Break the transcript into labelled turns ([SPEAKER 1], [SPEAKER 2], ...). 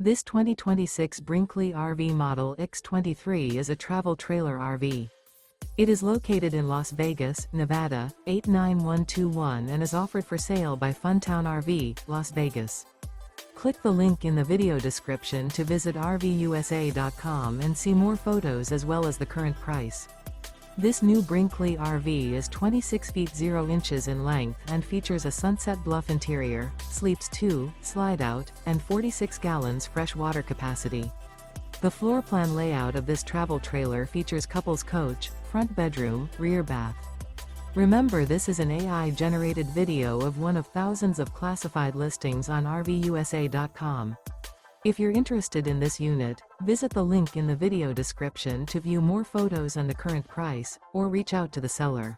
[SPEAKER 1] This 2026 Brinkley RV Model Ix 23 is a travel trailer RV. It is located in Las Vegas, Nevada, 89121 and is offered for sale by Funtown RV, Las Vegas. Click the link in the video description to visit RVUSA.com and see more photos as well as the current price. This new Brinkley RV is 26 feet 0 inches in length and features a SUNSET BLUFF interior, sleeps 2, Slideout, and 46 gallons fresh water capacity. The floor plan layout of this travel trailer features couples coach, front bedroom, rear bath. Remember, this is an AI-generated video of one of thousands of classified listings on RVUSA.com. If you're interested in this unit, visit the link in the video description to view more photos and the current price, or reach out to the seller.